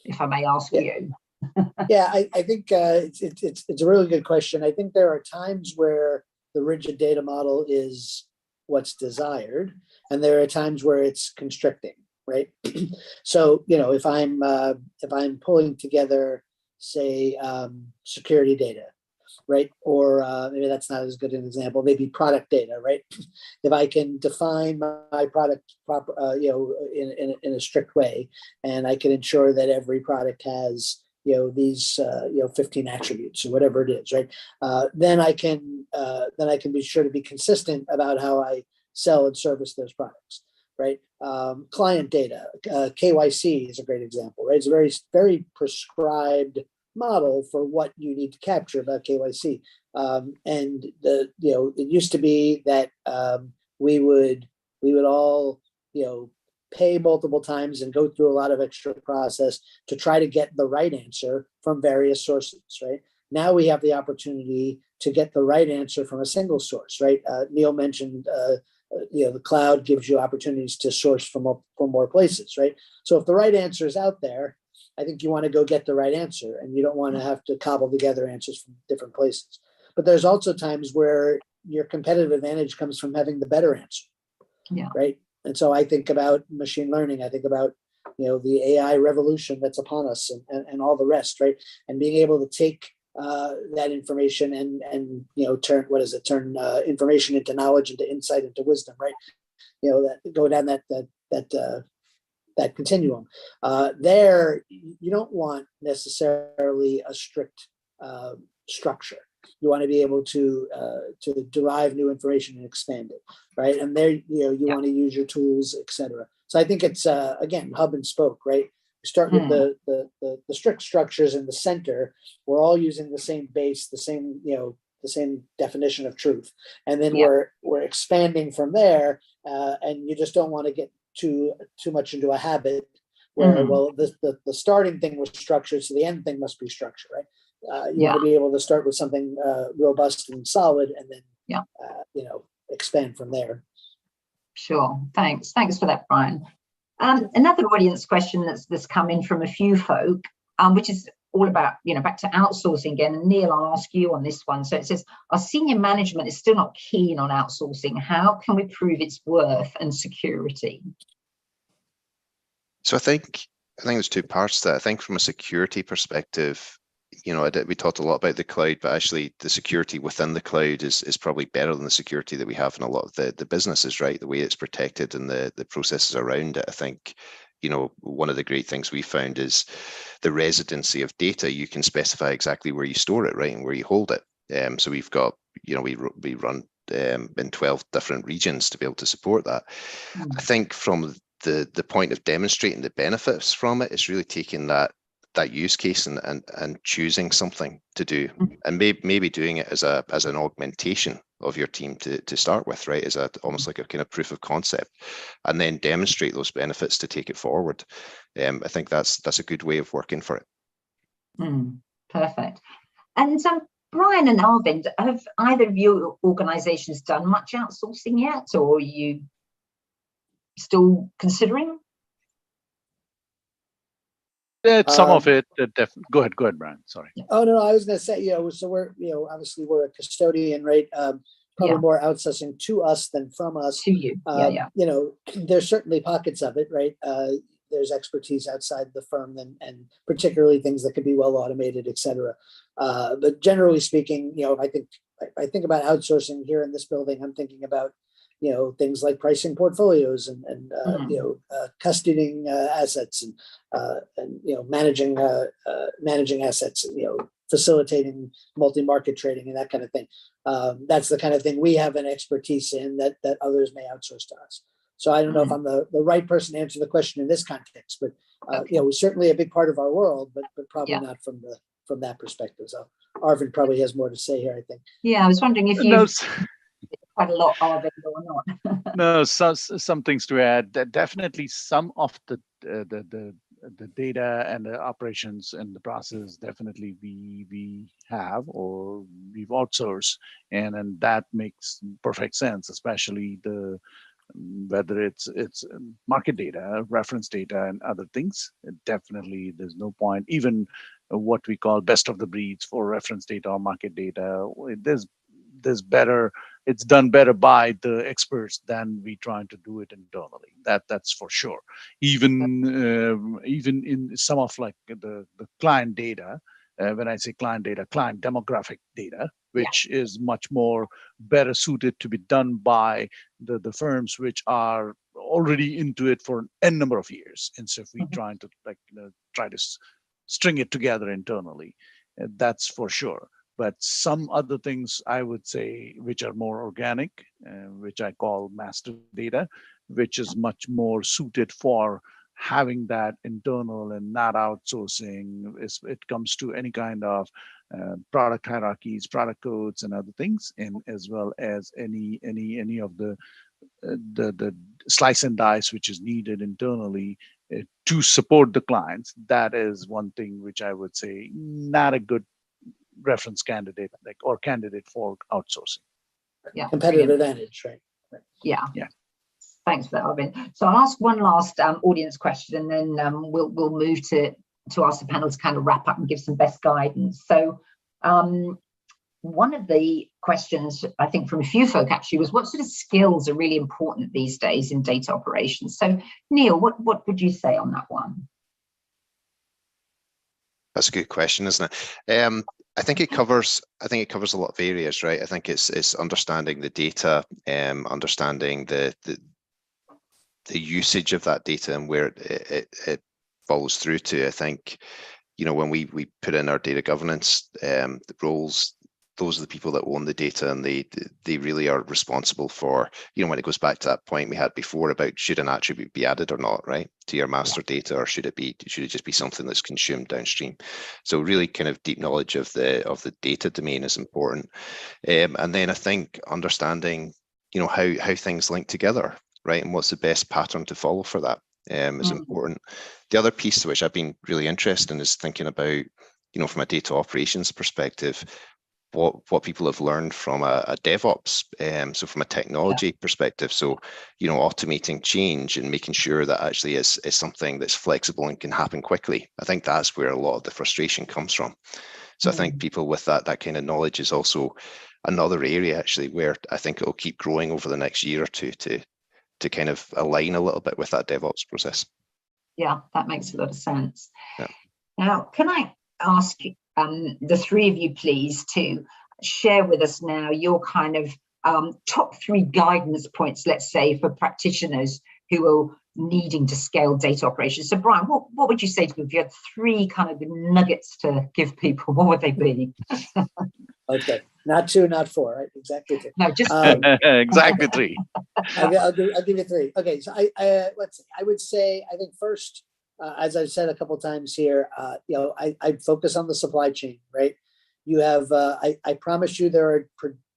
if I may ask you. I think it's a really good question. I think there are times where the rigid data model is what's desired, and there are times where it's constricting, right? So, if I'm pulling together, say, security data, right? Or maybe that's not as good an example, maybe product data, right? If I can define my product proper, in a strict way, and I can ensure that every product has, these, 15 attributes or whatever it is, right? Then I can be sure to be consistent about how I sell and service those products, right? Client data, KYC is a great example, right? It's a very, very prescribed model for what you need to capture about KYC. And it used to be that we would all, pay multiple times and go through a lot of extra process to try to get the right answer from various sources, right? Now we have the opportunity to get the right answer from a single source, right? Neil mentioned, the cloud gives you opportunities to source from more places, right? So if the right answer is out there, I think you want to go get the right answer, and you don't want to have to cobble together answers from different places. But there's also times where your competitive advantage comes from having the better answer. Yeah. Right. And so I think about machine learning. I think about, the AI revolution that's upon us, and all the rest, right? And being able to take that information and turn information into knowledge, into insight, into wisdom, right? That go down that continuum. There, you don't want necessarily a strict structure. You want to be able to derive new information and expand it, right? And there, you want to use your tools, etc. So I think it's again, hub and spoke, right? You start with the strict structures in the center. We're all using the same base, the same definition of truth, and then we're expanding from there. And you just don't want to get too much into a habit where the starting thing was structured, so the end thing must be structured, right? You want to be able to start with something robust and solid, and then expand from there. Sure. Thanks for that, Brian. Another audience question that's come in from a few folk, which is all about, back to outsourcing again. And Neil, I'll ask you on this one. So it says, our senior management is still not keen on outsourcing. How can we prove its worth and security? So I think there's two parts to that. I think from a security perspective, we talked a lot about the cloud, but actually the security within the cloud is probably better than the security that we have in a lot of the businesses, right? The way it's protected and the processes around it. I think, one of the great things we found is the residency of data. You can specify exactly where you store it, right, and where you hold it. So we've got, we run in 12 different regions to be able to support that. I think from the point of demonstrating the benefits from it, it's really taking that use case and choosing something to do, and maybe doing it as an augmentation of your team to start with, right? As almost like a kind of proof of concept, and then demonstrate those benefits to take it forward. I think that's a good way of working for it. Perfect. And Brian and Arvind, have either of your organizations done much outsourcing yet, or are you still considering? Some of it, go ahead, Brian. Sorry. Oh no, I was going to say, so we're, obviously we're a custodian, right? Probably more outsourcing to us than from us. To you, there's certainly pockets of it, right? There's expertise outside the firm, and particularly things that could be well automated, et cetera. But generally speaking, I think about outsourcing here in this building. I'm thinking about things like pricing portfolios and custodying assets and managing assets, facilitating multi-market trading and that kind of thing. That's the kind of thing we have an expertise in that others may outsource to us. So I don't know if I'm the right person to answer the question in this context, but we're certainly a big part of our world, but probably not from that perspective. So Arvind probably has more to say here, I think. Yeah, I was wondering if you quite a lot of it or not. No, some things to add. That definitely some of the data and the operations and the process definitely we have or we've outsourced, and that makes perfect sense, especially whether it's market data, reference data, and other things. Definitely, there's no point. Even what we call best of the breeds for reference data or market data, there's better. It's done better by the experts than we trying to do it internally. That's for sure. Even in some of like the client data, when I say client data, client demographic data, which is much more better suited to be done by the firms which are already into it for n number of years, instead of we trying to try to string it together internally. That's for sure. But some other things I would say which are more organic, which I call master data, which is much more suited for having that internal and not outsourcing. It comes to any kind of product hierarchies, product codes, and other things, and as well as any of the slice and dice which is needed internally to support the clients. That is one thing which I would say not a good reference candidate or candidate for outsourcing. Yeah, competitive advantage, right? Yeah. Thanks for that, Arvind. So I'll ask one last audience question, and then we'll move to to ask the panel to kind of wrap up and give some best guidance. So one of the questions, I think from a few folk actually, was what sort of skills are really important these days in data operations? So Neil, what would you say on that one? That's a good question, isn't it? I think it covers a lot of areas, right? I think it's understanding the data, understanding the usage of that data and where it follows through to. I think, when we put in our data governance roles, those are the people that own the data, and they really are responsible for, when it goes back to that point we had before about should an attribute be added or not, right, to your master data, or should it just be something that's consumed downstream? So really kind of deep knowledge of the data domain is important. And then I think understanding, how things link together, right, and what's the best pattern to follow for that is important. The other piece to which I've been really interested in is thinking about, from a data operations perspective, what people have learned from a DevOps, so from a technology perspective. So, automating change and making sure that actually is something that's flexible and can happen quickly. I think that's where a lot of the frustration comes from. So I think people with that kind of knowledge is also another area actually where I think it will keep growing over the next year or two to kind of align a little bit with that DevOps process. Yeah, that makes a lot of sense. Yeah. Now, can I ask the three of you, please, to share with us now your kind of top 3 guidance points, let's say, for practitioners who are needing to scale data operations. So, Brian, what would you say to them if you had 3 kind of nuggets to give people? What would they be? Okay, not 2, not 4, right? Exactly 2. No, just Exactly 3. I'll give you 3. Okay, so let's see. I would say, I think first, as I've said a couple times here, I'd focus on the supply chain, right? You have, I promise you, there are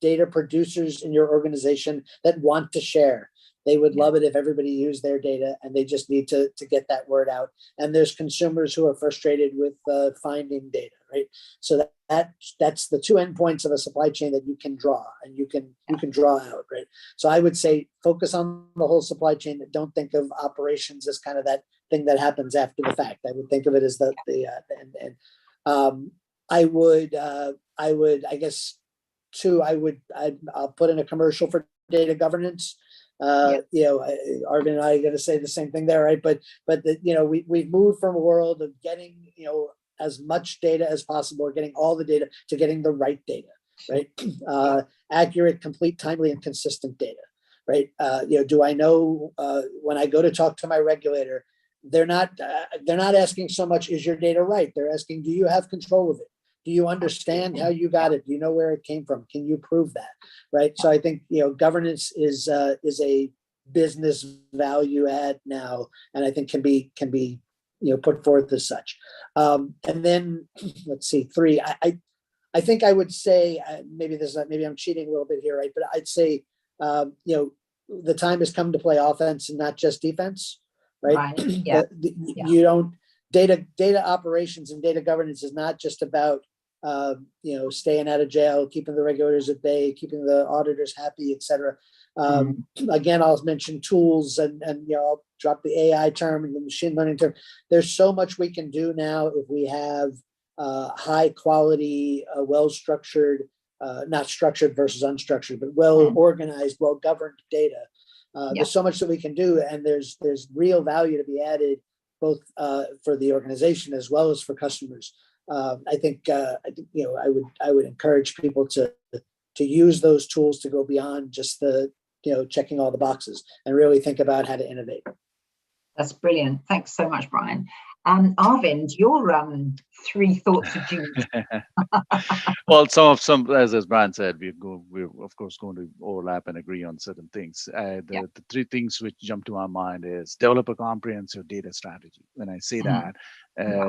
data producers in your organization that want to share. They would love it if everybody used their data, and they just need to get that word out. And there's consumers who are frustrated with finding data, right? So that's the 2 endpoints of a supply chain that you can draw, and you can draw out, right? So I would say focus on the whole supply chain. Don't think of operations as kind of that thing that happens after the fact. I would think of it as the end. I would, I guess, 2, I'll put in a commercial for data governance. Arvin and I are going to say the same thing there, right? But we've moved from a world of getting, as much data as possible, or getting all the data, to getting the right data, right? Accurate, complete, timely, and consistent data, right? Do I know when I go to talk to my regulator, they're not asking so much, is your data right? They're asking, do you have control of it? Do you understand how you got it? Do you know where it came from? Can you prove that? Right. So I think, governance is a business value add now, and I think can be put forth as such. And then let's see, 3. I think I would say maybe I'm cheating a little bit here, right? But I'd say the time has come to play offense and not just defense, right? Yeah. You don't data operations and data governance is not just about staying out of jail, keeping the regulators at bay, keeping the auditors happy, et cetera. Again, I'll mention tools and I'll drop the AI term and the machine learning term. There's so much we can do now if we have high quality, well-structured, not structured versus unstructured, but well-organized, well-governed data. There's so much that we can do, and there's real value to be added, both for the organization as well as for customers. I think I would encourage people to use those tools to go beyond just the checking all the boxes, and really think about how to innovate. That's brilliant. Thanks so much, Brian. Arvind, your 3 thoughts of June. Well, some as Brian said, we're of course going to overlap and agree on certain things. The 3 things which jump to my mind is develop a comprehensive data strategy. When I say that,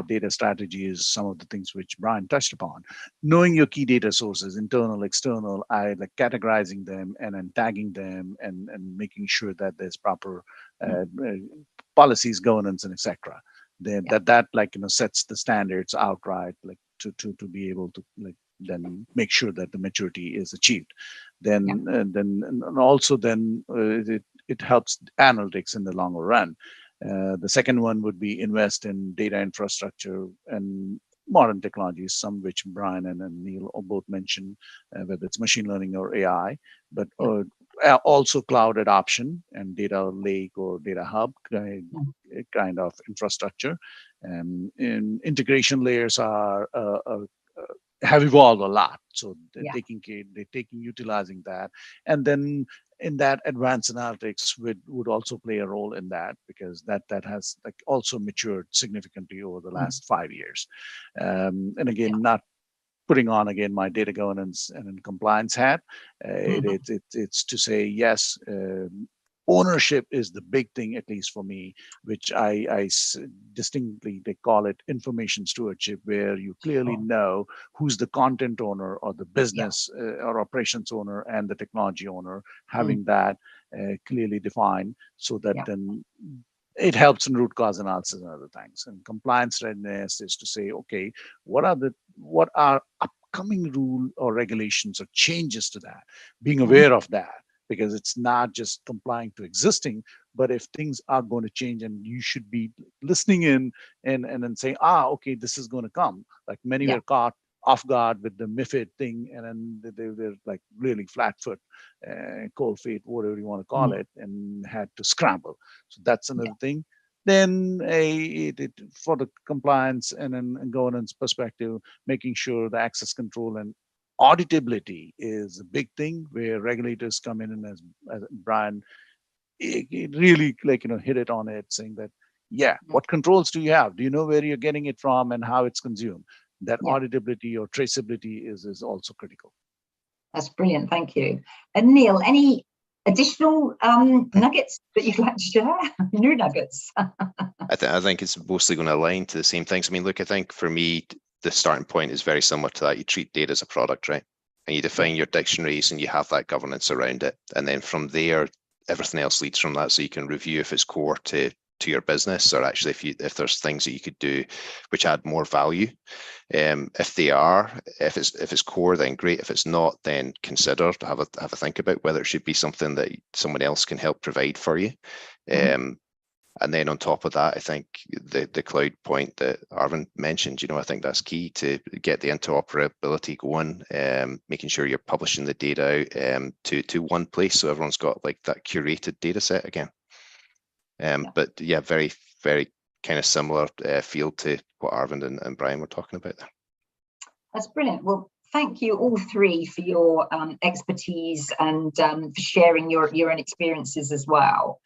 data strategy is some of the things which Brian touched upon. Knowing your key data sources, internal, external, like categorizing them and then tagging them and making sure that there's proper policies, governance, and etc. Then that sets the standards outright, like to be able to then make sure that the maturity is achieved. Then it helps analytics in the longer run. The second one would be invest in data infrastructure and modern technologies, some which Brian and Neil both mentioned, whether it's machine learning or AI, but also cloud adoption and data lake or data hub kind of infrastructure. And integration layers have evolved a lot, so they're utilizing that, and then in that, advanced analytics would also play a role in that, because that has like also matured significantly over the last 5 years. And again, not putting on again my data governance and compliance hat, it's to say yes. Ownership is the big thing, at least for me, which I distinctly, they call it information stewardship, where you clearly know who's the content owner or the business or operations owner and the technology owner, having that clearly defined, so that then it helps in root cause analysis and other things. And compliance readiness is to say, okay, what are upcoming rule or regulations or changes to that? Being aware of that, because it's not just complying to existing, but if things are going to change, and you should be listening in and then saying, okay, this is going to come. Like many were caught off guard with the MiFID thing, and then they're like really flat foot, cold feet, whatever you want to call it, and had to scramble. So that's another thing. Then for the compliance and governance perspective, making sure the access control and auditability is a big thing, where regulators come in, and as Brian it really hit it on it, saying that what controls do you have? Do you know where you're getting it from and how it's consumed? That auditability or traceability is also critical. That's brilliant, thank you. And Neil, any additional nuggets that you'd like to share? New nuggets. I think it's mostly going to align to the same things. I mean, look, I think for me, the starting point is very similar to that. You treat data as a product, right? And you define your dictionaries, and you have that governance around it. And then from there, everything else leads from that. So you can review if it's core to your business, or actually if there's things that you could do which add more value. If it's core, then great. If it's not, then consider to have a think about whether it should be something that someone else can help provide for you. And then on top of that, I think the cloud point that Arvind mentioned, I think that's key to get the interoperability going, making sure you're publishing the data out to one place, so everyone's got like that curated data set again. But yeah, very, very kind of similar field to what Arvind and Brian were talking about there. That's brilliant. Well, thank you all three for your expertise and for sharing your own experiences as well.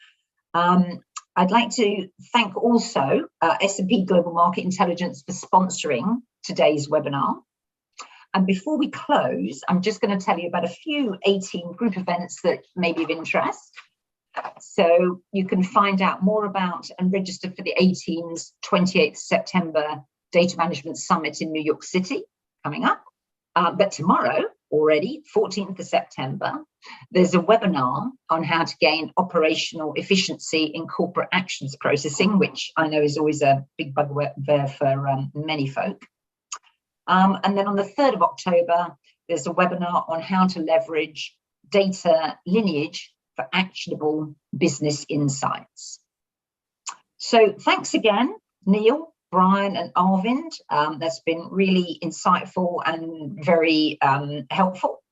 I'd like to thank also S&P Global Market Intelligence for sponsoring today's webinar. And before we close, I'm just going to tell you about a few A-Team group events that may be of interest. So you can find out more about and register for the A-Team's 28th September Data Management Summit in New York City coming up. But tomorrow, already, 14th of September, there's a webinar on how to gain operational efficiency in corporate actions processing, which I know is always a big bugbear for many folk. And then on the 3rd of October, there's a webinar on how to leverage data lineage for actionable business insights. So thanks again, Neil, Brian and Arvind. That's been really insightful and very helpful.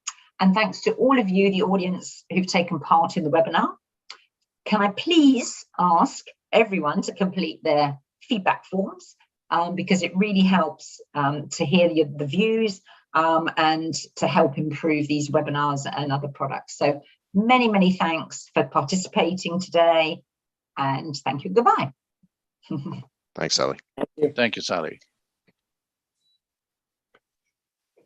And thanks to all of you, the audience who've taken part in the webinar. Can I please ask everyone to complete their feedback forms, because it really helps to hear the views and to help improve these webinars and other products. So many, many thanks for participating today, and thank you. Goodbye. Thanks, Sally. Thank you, Sally.